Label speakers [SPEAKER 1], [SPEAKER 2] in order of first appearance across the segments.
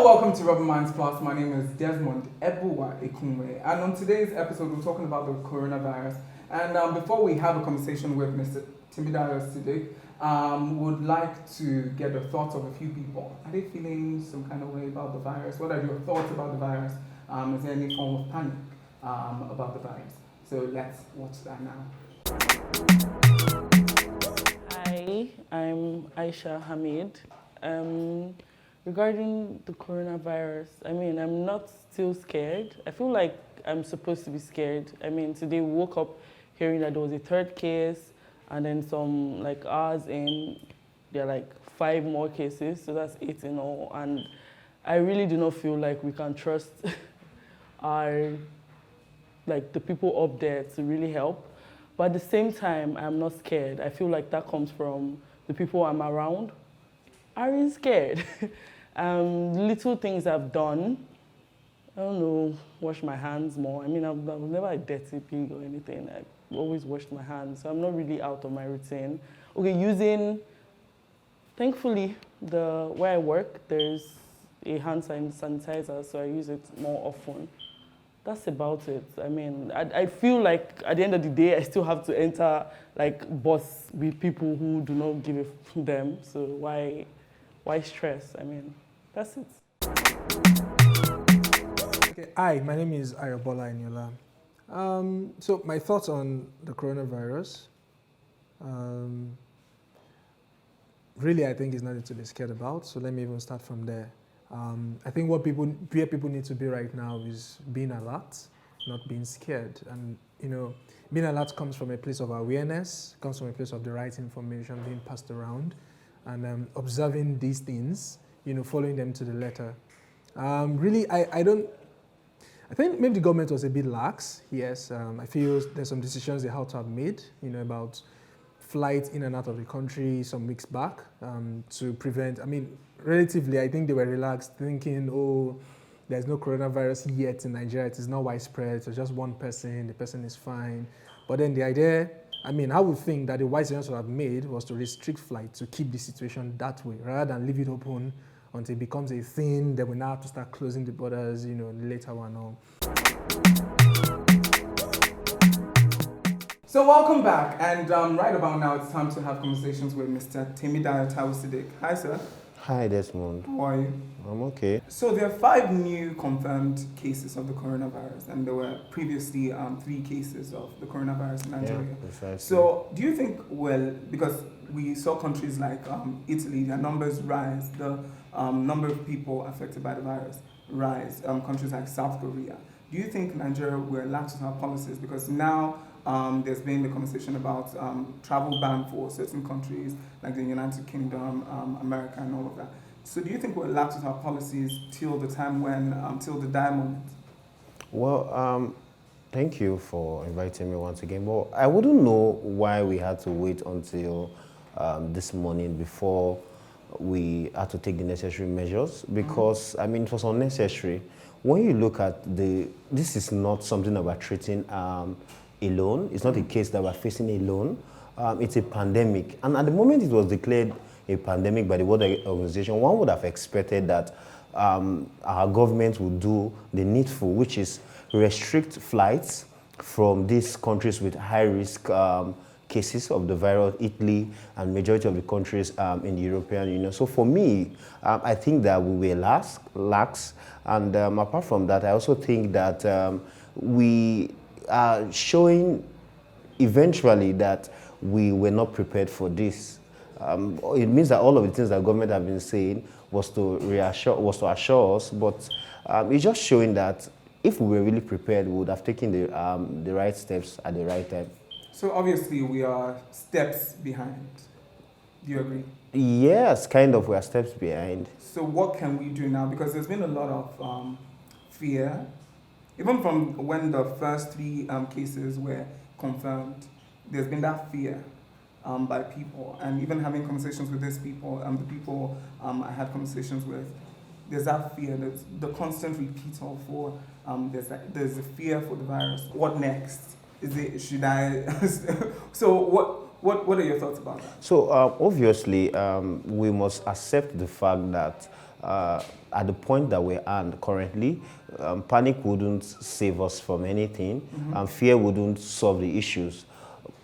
[SPEAKER 1] welcome to Rubbin Minds Plus. My name is Desmond Ekunwe, and on today's episode, we're talking about the coronavirus. And before we have a conversation with Mr. Temidayo Taiwo-Sidiq, would like to get the thoughts of a few people. Are they feeling some kind of way about the virus? What are your thoughts about the virus? Is there any form of panic about the virus? So let's watch that now.
[SPEAKER 2] Hi, I'm Aisha Hamid. Regarding the coronavirus, I'm not still scared. I feel like I'm supposed to be scared. Today we woke up hearing that there was a third case, and then some hours in, there are 5 more cases, so that's 8 in all. And I really do not feel like we can trust the people up there to really help. But at the same time, I'm not scared. I feel like that comes from the people I'm around. I'm really scared. Little things I've done, I don't know, wash my hands more. I was never a dirty pig or anything. I've always washed my hands, so I'm not really out of my routine. Okay, thankfully, where I work, there's a hand sanitizer, so I use it more often. That's about it. I feel like at the end of the day, I still have to enter bus with people who do not give a them. So why stress? That's it.
[SPEAKER 3] Okay. Hi, my name is Ayobola Eniola. So my thoughts on the coronavirus. Really, I think it's nothing to be scared about. So let me even start from there. I think where people need to be right now is being alert, not being scared. And being alert comes from a place of awareness, comes from a place of the right information being passed around, and observing these things, following them to the letter. Really, I think maybe the government was a bit lax. Yes, I feel there's some decisions they had to have made, about flights in and out of the country some weeks back to prevent. Relatively, I think they were relaxed, thinking, oh, there's no coronavirus yet in Nigeria. It is not widespread. It's just one person. The person is fine. But then the idea, I would think that the wise decision to have made was to restrict flights to keep the situation that way, rather than leave it open until it becomes a thing. Then we now have to start closing the borders, later on.
[SPEAKER 1] So welcome back, and right about now it's time to have conversations with Mr. Temidayo Taiwo-Sidiq. Hi, sir.
[SPEAKER 4] Hi, Desmond.
[SPEAKER 1] How are you?
[SPEAKER 4] I'm okay.
[SPEAKER 1] So there are 5 new confirmed cases of the coronavirus, and there were previously 3 cases of the coronavirus in Nigeria.
[SPEAKER 4] Yeah, precisely.
[SPEAKER 1] So do you think, because we saw countries like Italy, their numbers rise, the number of people affected by the virus rise, countries like South Korea. Do you think Nigeria will relax with our policies? Because now there's been the conversation about travel ban for certain countries like the United Kingdom, America, and all of that. So do you think we'll relax with our policies till the time when, till the dire moment?
[SPEAKER 4] Well, thank you for inviting me once again. Well, I wouldn't know why we had to wait until this morning before we had to take the necessary measures, because, it was unnecessary. When you look at this is not something that we're treating alone. It's not a case that we're facing alone. It's a pandemic. And at the moment it was declared a pandemic by the World Health Organization, one would have expected that our government would do the needful, which is restrict flights from these countries with high-risk cases of the virus, Italy, and majority of the countries in the European Union. So for me, I think that we were lax. And apart from that, I also think that we are showing eventually that we were not prepared for this. It means that all of the things that government have been saying was to assure us, but it's just showing that if we were really prepared, we would have taken the right steps at the right time.
[SPEAKER 1] So obviously we are steps behind. Do you agree?
[SPEAKER 4] Yes, kind of. We are steps behind.
[SPEAKER 1] So what can we do now? Because there's been a lot of fear, even from when the first 3 cases were confirmed. There's been that fear by people, and even having conversations with these people, the people I had conversations with, there's that fear. There's the constant repeat of there's a fear for the virus. What next? Should I? So what are your thoughts about that?
[SPEAKER 4] So obviously we must accept the fact that at the point that we're at currently, panic wouldn't save us from anything, and fear wouldn't solve the issues.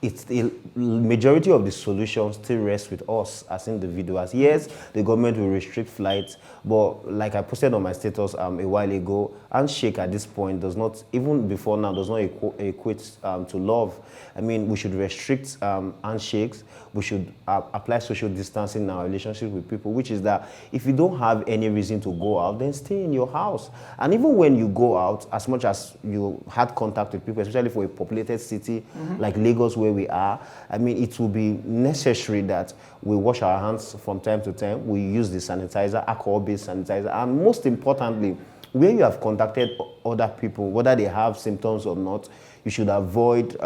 [SPEAKER 4] It's the majority of the solutions still rest with us as individuals. Yes, the government will restrict flights, but like I posted on my status a while ago, handshake at this point does not, even before now, does not equate to love. I mean, we should restrict handshakes. We should apply social distancing in our relationship with people, which is that if you don't have any reason to go out, then stay in your house. And even when you go out, as much as you had contact with people, especially for a populated city like Lagos where we are, I mean, it will be necessary that we wash our hands from time to time. We use the sanitizer, alcohol-based sanitizer, and most importantly, where you have contacted other people, whether they have symptoms or not, you should avoid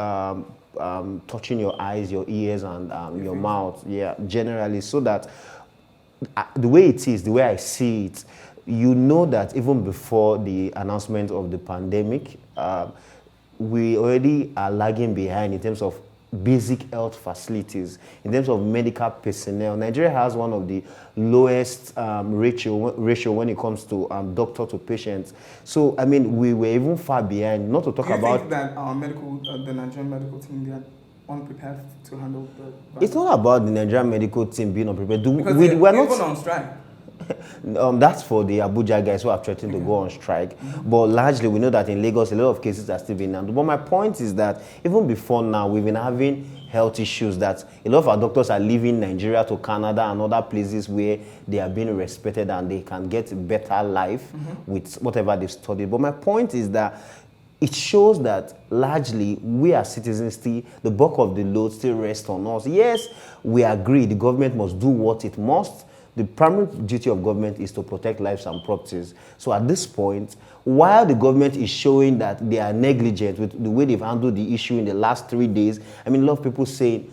[SPEAKER 4] touching your eyes, your ears, and your mouth, generally, so that the way it is, the way I see it, you know that even before the announcement of the pandemic, we already are lagging behind in terms of basic health facilities, in terms of medical personnel. Nigeria has one of the lowest ratio when it comes to doctor to patients. So, I mean, we were even far behind, not to talk about...
[SPEAKER 1] Do you think that our the Nigerian medical team, they are unprepared to handle the virus?
[SPEAKER 4] It's not about the Nigerian medical team being unprepared.
[SPEAKER 1] Because
[SPEAKER 4] we're not
[SPEAKER 1] even on strike.
[SPEAKER 4] That's for the Abuja guys who are threatening to go on strike. But largely, we know that in Lagos, a lot of cases are still being handled. But my point is that even before now, we've been having health issues that a lot of our doctors are leaving Nigeria to Canada and other places where they are being respected and they can get a better life with whatever they've studied. But my point is that it shows that largely we as citizens still, the bulk of the load still rests on us. Yes, we agree the government must do what it must. The primary duty of government is to protect lives and properties. So at this point, while the government is showing that they are negligent with the way they've handled the issue in the last 3 days, I mean, a lot of people say,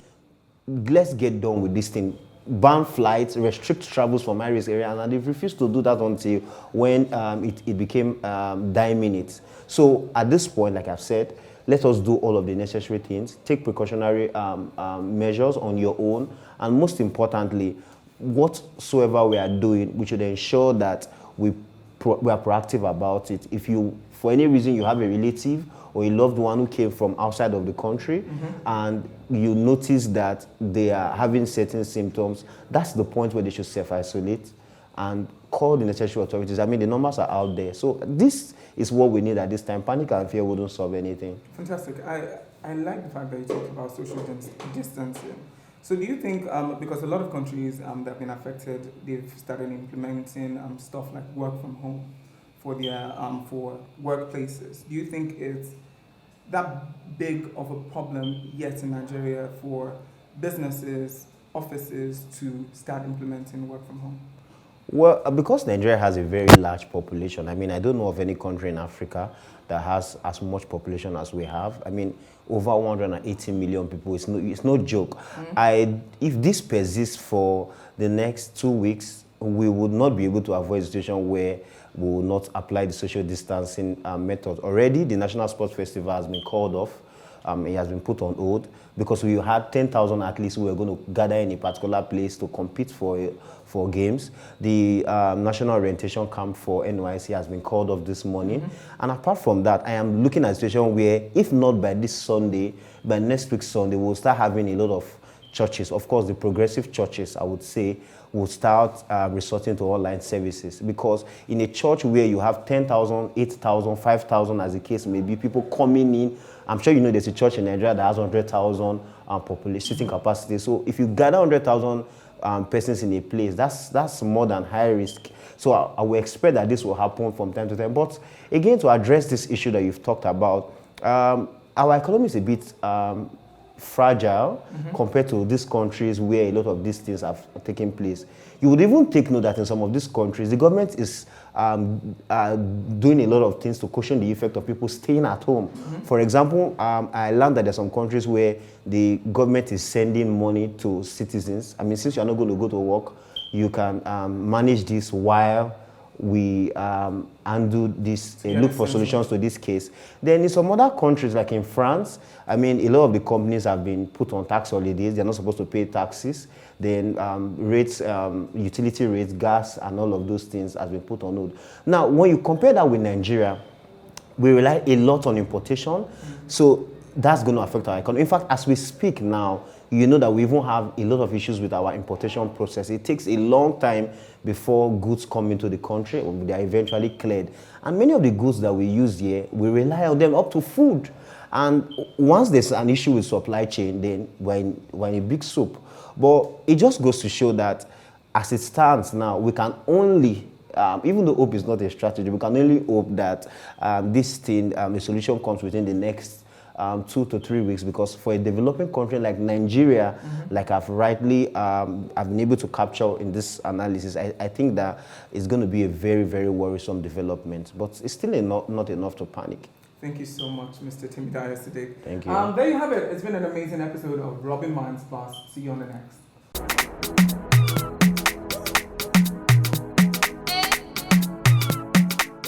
[SPEAKER 4] let's get done with this thing. Ban flights, restrict travels from high-risk areas, and they've refused to do that until when it became dire minutes. So at this point, like I've said, let us do all of the necessary things, take precautionary measures on your own, and most importantly, whatsoever we are doing, we should ensure that we are proactive about it. If you, for any reason, you have a relative or a loved one who came from outside of the country and you notice that they are having certain symptoms, that's the point where they should self-isolate and call the necessary authorities. I mean, the numbers are out there. So this is what we need at this time. Panic and fear wouldn't solve anything.
[SPEAKER 1] Fantastic. I like the fact that you talked about social distancing. So do you think, because a lot of countries that have been affected, they've started implementing stuff like work from home for their for workplaces. Do you think it's that big of a problem yet in Nigeria for businesses, offices to start implementing work from home?
[SPEAKER 4] Well, because Nigeria has a very large population, I mean, I don't know of any country in Africa that has as much population as we have. I mean, over 180 million people, it's no joke. If this persists for the next 2 weeks, we would not be able to avoid a situation where we will not apply the social distancing method. Already, the National Sports Festival has been called off. It has been put on hold because we had 10,000 athletes who were going to gather in a particular place to compete for games. The national orientation camp for NYC has been called off this morning. And apart from that, I am looking at a situation where, if not by this Sunday, by next week Sunday, we'll start having a lot of churches. Of course, the progressive churches, I would say, will start resorting to online services, because in a church where you have 10,000, 8,000, 5,000 as the case may be, people coming in, I'm sure you know there's a church in Nigeria that has 100,000 population capacity. So if you gather 100,000 persons in a place, that's more than high risk. So I will expect that this will happen from time to time. But again, to address this issue that you've talked about, our economy is a bit fragile compared to these countries where a lot of these things have taken place. You would even take note that in some of these countries, the government is doing a lot of things to cushion the effect of people staying at home. For example, I learned that there are some countries where the government is sending money to citizens. I mean, since you're not going to go to work, you can manage this while we undo this,
[SPEAKER 1] Yeah,
[SPEAKER 4] look for
[SPEAKER 1] sensible.
[SPEAKER 4] solutions to this case. Then in some other countries, like in France, I mean, a lot of the companies have been put on tax holidays. They're not supposed to pay taxes. Then rates, utility rates, gas, and all of those things has been put on hold. Now, when you compare that with Nigeria, we rely a lot on importation. So that's going to affect our economy. In fact, as we speak now, you know that we even have a lot of issues with our importation process. It takes a long time before goods come into the country, or they are eventually cleared. And many of the goods that we use here, we rely on them, up to food. And once there's an issue with supply chain, then we're in a big soup. But it just goes to show that as it stands now, we can only, even though hope is not a strategy, we can only hope that this thing, the solution comes within the next 2 to 3 weeks, because for a developing country like Nigeria, like I've rightly I've been able to capture in this analysis, I think that it's going to be a very, very worrisome development. But it's still not enough to panic.
[SPEAKER 1] Thank you so much, Mr. Temidayo Taiwo-Sidiq.
[SPEAKER 4] Thank you.
[SPEAKER 1] There you have it. It's been an amazing episode of Rubbin Minds Plus. See you on the next.